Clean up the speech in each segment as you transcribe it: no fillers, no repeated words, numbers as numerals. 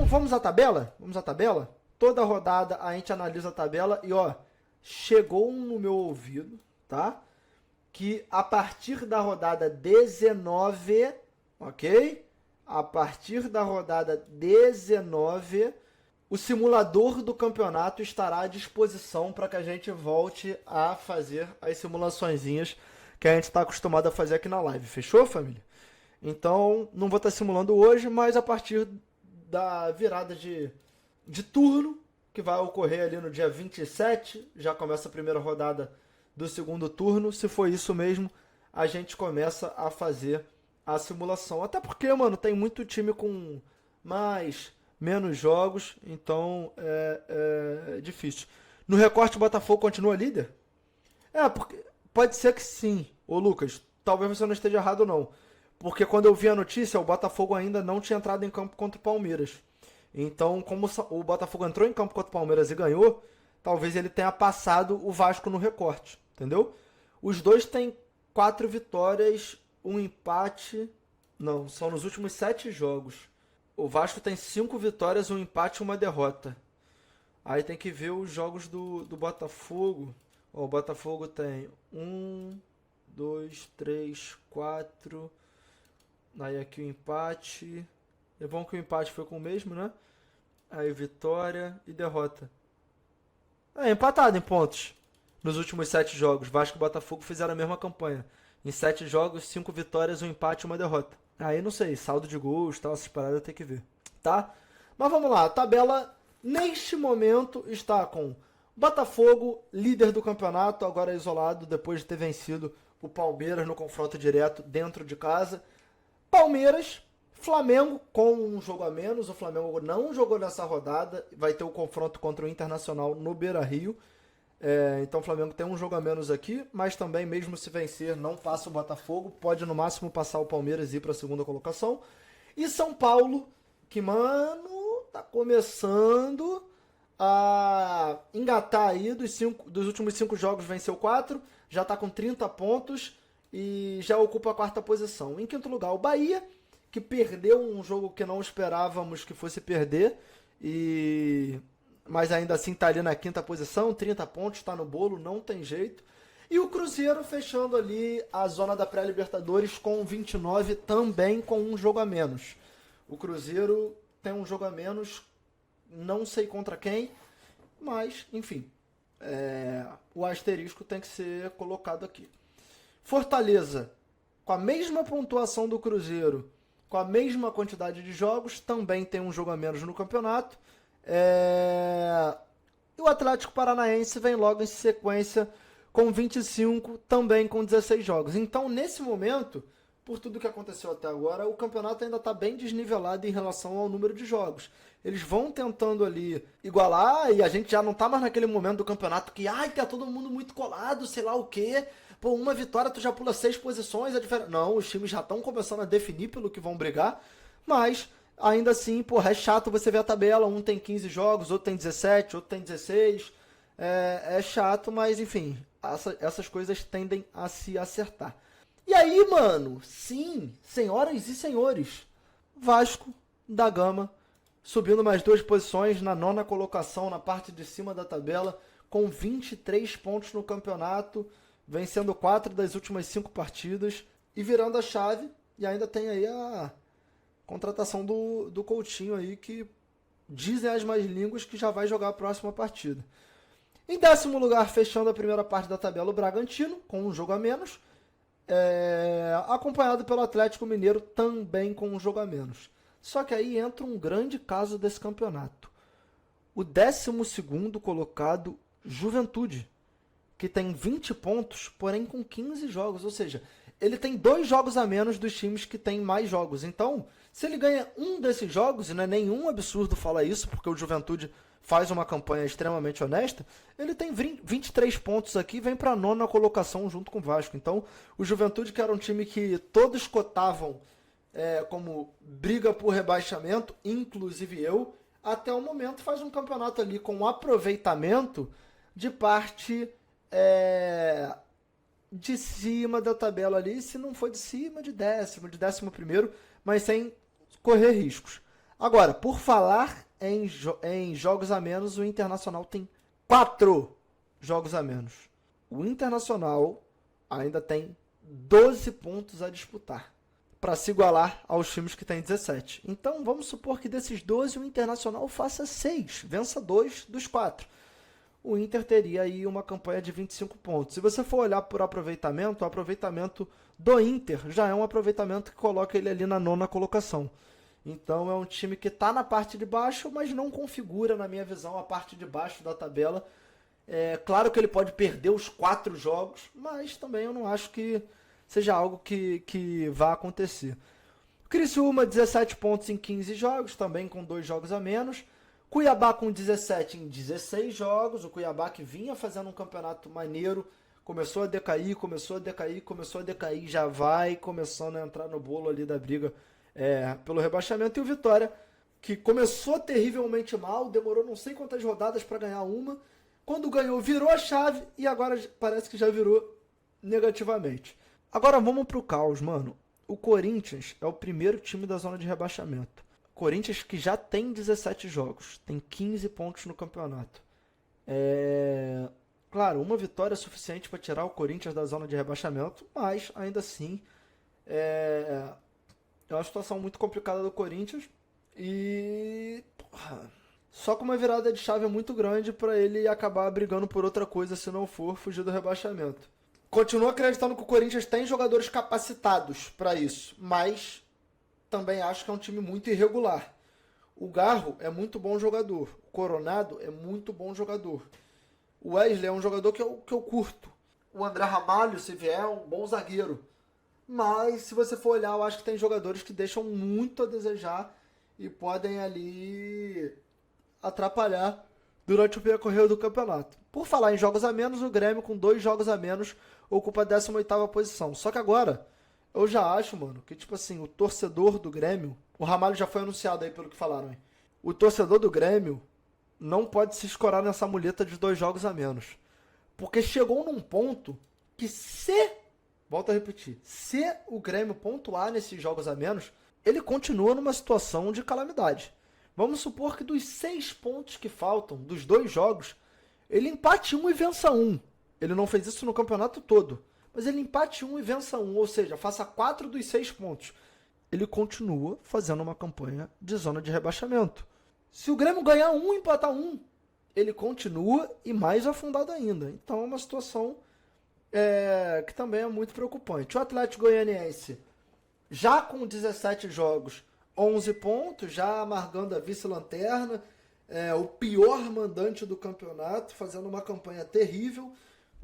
vamos à tabela? Vamos à tabela? Toda rodada a gente analisa a tabela e, ó, chegou no meu ouvido, tá? Que a partir da rodada 19, ok? A partir da rodada 19, o simulador do campeonato estará à disposição para que a gente volte a fazer as simulaçõezinhas que a gente está acostumado a fazer aqui na live. Fechou, família? Então, não vou estar simulando hoje, mas a partir da virada de turno, que vai ocorrer ali no dia 27, já começa a primeira rodada do segundo turno. Se for isso mesmo, a gente começa a fazer a simulação. Até porque, mano, tem muito time com menos jogos, então é difícil. No recorte, o Botafogo continua líder? Porque pode ser que sim, ô Lucas. Talvez você não esteja errado, não. Porque quando eu vi a notícia, o Botafogo ainda não tinha entrado em campo contra o Palmeiras. Então, como o Botafogo entrou em campo contra o Palmeiras e ganhou, talvez ele tenha passado o Vasco no recorte, entendeu? Os dois têm 4 vitórias, um empate. Não, são nos últimos 7 jogos. O Vasco tem 5 vitórias, um empate e uma derrota. Aí tem que ver os jogos do Botafogo. Ó, o Botafogo tem 1, 2, 3, 4. Aí aqui o empate. É bom que o empate foi com o mesmo, né? Aí vitória e derrota. Empatado em pontos. Nos últimos 7 jogos, Vasco e Botafogo fizeram a mesma campanha. Em 7 jogos, 5 vitórias, um empate e uma derrota. Aí não sei, saldo de gols, tal, essas paradas tem que ver, tá? Mas vamos lá, a tabela neste momento está com Botafogo, líder do campeonato, agora isolado depois de ter vencido o Palmeiras no confronto direto dentro de casa. Palmeiras, Flamengo com um jogo a menos, o Flamengo não jogou nessa rodada, vai ter o confronto contra o Internacional no Beira-Rio. Então o Flamengo tem um jogo a menos aqui, mas também mesmo se vencer não passa o Botafogo, pode no máximo passar o Palmeiras e ir para a segunda colocação. E São Paulo, que mano, tá começando a engatar aí dos últimos 5 jogos, venceu 4, já tá com 30 pontos e já ocupa a 4ª posição. Em quinto lugar o Bahia, que perdeu um jogo que não esperávamos que fosse perder, mas ainda assim está ali na 5ª posição, 30 pontos, está no bolo, não tem jeito. E o Cruzeiro fechando ali a zona da pré-Libertadores com 29, também com um jogo a menos. O Cruzeiro tem um jogo a menos, não sei contra quem, mas, enfim, o asterisco tem que ser colocado aqui. Fortaleza, com a mesma pontuação do Cruzeiro, com a mesma quantidade de jogos, também tem um jogo a menos no campeonato. E o Atlético Paranaense vem logo em sequência com 25, também com 16 jogos. Então, nesse momento, por tudo que aconteceu até agora, o campeonato ainda está bem desnivelado em relação ao número de jogos. Eles vão tentando ali igualar e a gente já não está mais naquele momento do campeonato que tá todo mundo muito colado, sei lá o quê. Pô, uma vitória tu já pula 6 posições, Não, os times já estão começando a definir pelo que vão brigar, mas ainda assim, porra, é chato você ver a tabela, um tem 15 jogos, outro tem 17, outro tem 16, é chato, mas enfim, essas coisas tendem a se acertar. E aí, mano, sim, senhoras e senhores, Vasco da Gama subindo mais 2 posições na 9ª colocação, na parte de cima da tabela, com 23 pontos no campeonato, vencendo 4 das últimas 5 partidas e virando a chave. E ainda tem aí a contratação do Coutinho aí, que dizem as más línguas que já vai jogar a próxima partida. Em 10º lugar, fechando a primeira parte da tabela, o Bragantino, com um jogo a menos, acompanhado pelo Atlético Mineiro, também com um jogo a menos. Só que aí entra um grande caso desse campeonato. O 12º colocado, Juventude, que tem 20 pontos, porém com 15 jogos. Ou seja, ele tem 2 jogos a menos dos times que têm mais jogos. Então, se ele ganha um desses jogos, e não é nenhum absurdo falar isso, porque o Juventude faz uma campanha extremamente honesta, ele tem 23 pontos aqui e vem para a 9ª colocação junto com o Vasco. Então, o Juventude, que era um time que todos cotavam como briga por rebaixamento, inclusive eu, até o momento faz um campeonato ali com aproveitamento de parte de cima da tabela ali, se não for de cima, de 10º, de 11º, mas sem correr riscos. Agora, por falar em jogos a menos, o Internacional tem 4 jogos a menos. O Internacional ainda tem 12 pontos a disputar para se igualar aos times que têm 17. Então, vamos supor que desses 12 o Internacional faça 6, vença 2 dos 4. O Inter teria aí uma campanha de 25 pontos. Se você for olhar por aproveitamento, o aproveitamento do Inter já é um aproveitamento que coloca ele ali na 9ª colocação. Então é um time que está na parte de baixo, mas não configura, na minha visão, a parte de baixo da tabela. É claro que ele pode perder os 4 jogos, mas também eu não acho que seja algo que vá acontecer. O Criciúma, 17 pontos em 15 jogos, também com 2 jogos a menos. Cuiabá com 17 em 16 jogos. O Cuiabá que vinha fazendo um campeonato maneiro, começou a decair, já vai começando a entrar no bolo ali da briga pelo rebaixamento. E o Vitória, que começou terrivelmente mal, demorou não sei quantas rodadas para ganhar uma. Quando ganhou, virou a chave e agora parece que já virou negativamente. Agora vamos pro caos, mano. O Corinthians é o primeiro time da zona de rebaixamento. Corinthians que já tem 17 jogos, tem 15 pontos no campeonato. Claro, uma vitória é suficiente para tirar o Corinthians da zona de rebaixamento, mas ainda assim é uma situação muito complicada do Corinthians e só com uma virada de chave muito grande para ele acabar brigando por outra coisa se não for fugir do rebaixamento. Continuo acreditando que o Corinthians tem jogadores capacitados para isso, mas também acho que é um time muito irregular. O Garro é muito bom jogador. O Coronado é muito bom jogador. O Wesley é um jogador que eu curto. O André Ramalho, se vier, é um bom zagueiro. Mas, se você for olhar, eu acho que tem jogadores que deixam muito a desejar e podem ali atrapalhar durante o percorrer do campeonato. Por falar em jogos a menos, o Grêmio, com 2 jogos a menos, ocupa a 18ª posição. Só que agora, eu já acho, mano, que tipo assim, o torcedor do Grêmio, o Ramalho já foi anunciado aí pelo que falaram, hein? O torcedor do Grêmio não pode se escorar nessa muleta de 2 jogos a menos. Porque chegou num ponto que volto a repetir, se o Grêmio pontuar nesses jogos a menos, ele continua numa situação de calamidade. Vamos supor que dos 6 pontos que faltam, dos 2 jogos, ele empate 1 e vença 1. Ele não fez isso no campeonato todo. Mas ele empate 1 e vença 1, ou seja, faça 4 dos 6 pontos. Ele continua fazendo uma campanha de zona de rebaixamento. Se o Grêmio ganhar 1 e empatar 1, ele continua e mais afundado ainda. Então é uma situação que também é muito preocupante. O Atlético Goianiense, já com 17 jogos, 11 pontos, já amargando a vice-lanterna, o pior mandante do campeonato, fazendo uma campanha terrível.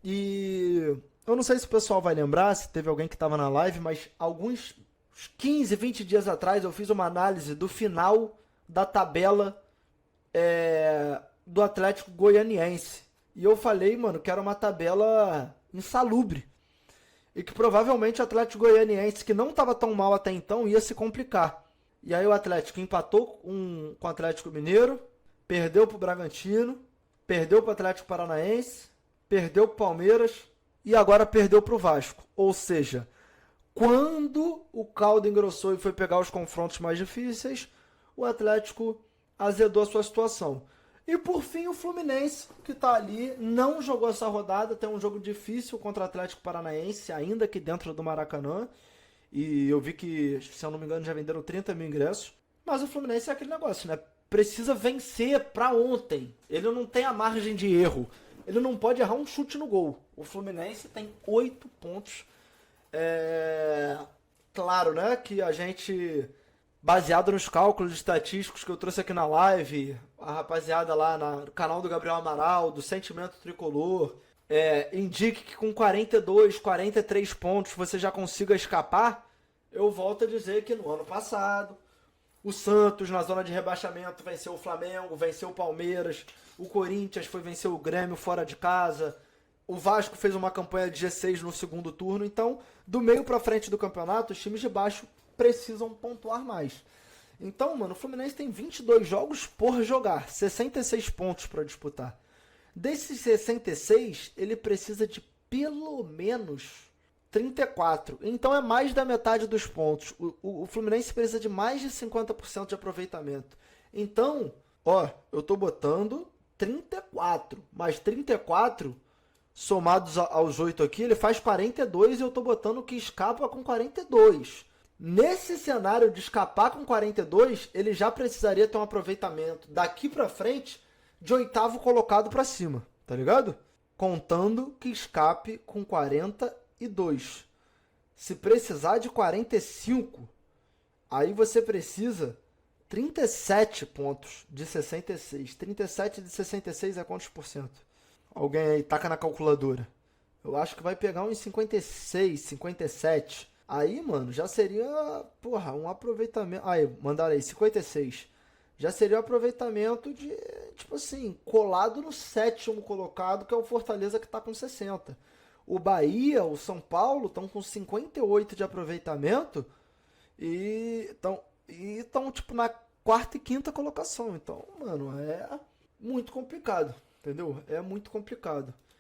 E eu não sei se o pessoal vai lembrar, se teve alguém que estava na live, mas alguns 15, 20 dias atrás eu fiz uma análise do final da tabela do Atlético Goianiense. E eu falei, mano, que era uma tabela insalubre. E que provavelmente o Atlético Goianiense, que não estava tão mal até então, ia se complicar. E aí o Atlético empatou com o Atlético Mineiro, perdeu para o Bragantino, perdeu para o Atlético Paranaense, perdeu para o Palmeiras e agora perdeu para o Vasco. Ou seja, quando o caldo engrossou e foi pegar os confrontos mais difíceis, o Atlético azedou a sua situação. E por fim o Fluminense, que está ali, não jogou essa rodada, tem um jogo difícil contra o Atlético Paranaense, ainda que dentro do Maracanã. E eu vi que, se eu não me engano, já venderam 30 mil ingressos. Mas o Fluminense é aquele negócio, né? Precisa vencer para ontem. Ele não tem a margem de erro. Ele não pode errar um chute no gol. O Fluminense tem 8 pontos. Claro, né, que a gente, baseado nos cálculos estatísticos que eu trouxe aqui na live, a rapaziada lá no canal do Gabriel Amaral, do Sentimento Tricolor, indique que com 42, 43 pontos você já consiga escapar. Eu volto a dizer que no ano passado o Santos, na zona de rebaixamento, venceu o Flamengo, venceu o Palmeiras, o Corinthians foi vencer o Grêmio fora de casa, o Vasco fez uma campanha de G6 no segundo turno. Então, do meio para frente do campeonato, os times de baixo precisam pontuar mais. Então, mano, o Fluminense tem 22 jogos por jogar, 66 pontos para disputar. Desses 66, ele precisa de pelo menos 34. Então é mais da metade dos pontos. O Fluminense precisa de mais de 50% de aproveitamento. Então, ó, eu tô botando 34. Mais 34, somados aos 8 aqui, ele faz 42 e eu tô botando que escapa com 42. Nesse cenário de escapar com 42, ele já precisaria ter um aproveitamento daqui pra frente de oitavo colocado pra cima, tá ligado? Contando que escape com 42. Se precisar de 45, aí você precisa 37 pontos de 66. 37 de 66 é quantos por cento? Alguém aí taca na calculadora. Eu acho que vai pegar uns 56, 57. Aí, mano, já seria, porra, um aproveitamento. Aí, mandaram aí, 56. Já seria um aproveitamento de, tipo assim, colado no sétimo colocado, que é o Fortaleza, que tá com 60. O Bahia, o São Paulo estão com 58 de aproveitamento e estão, tipo, na quarta e quinta colocação. Então, mano, é muito complicado, entendeu? É muito complicado.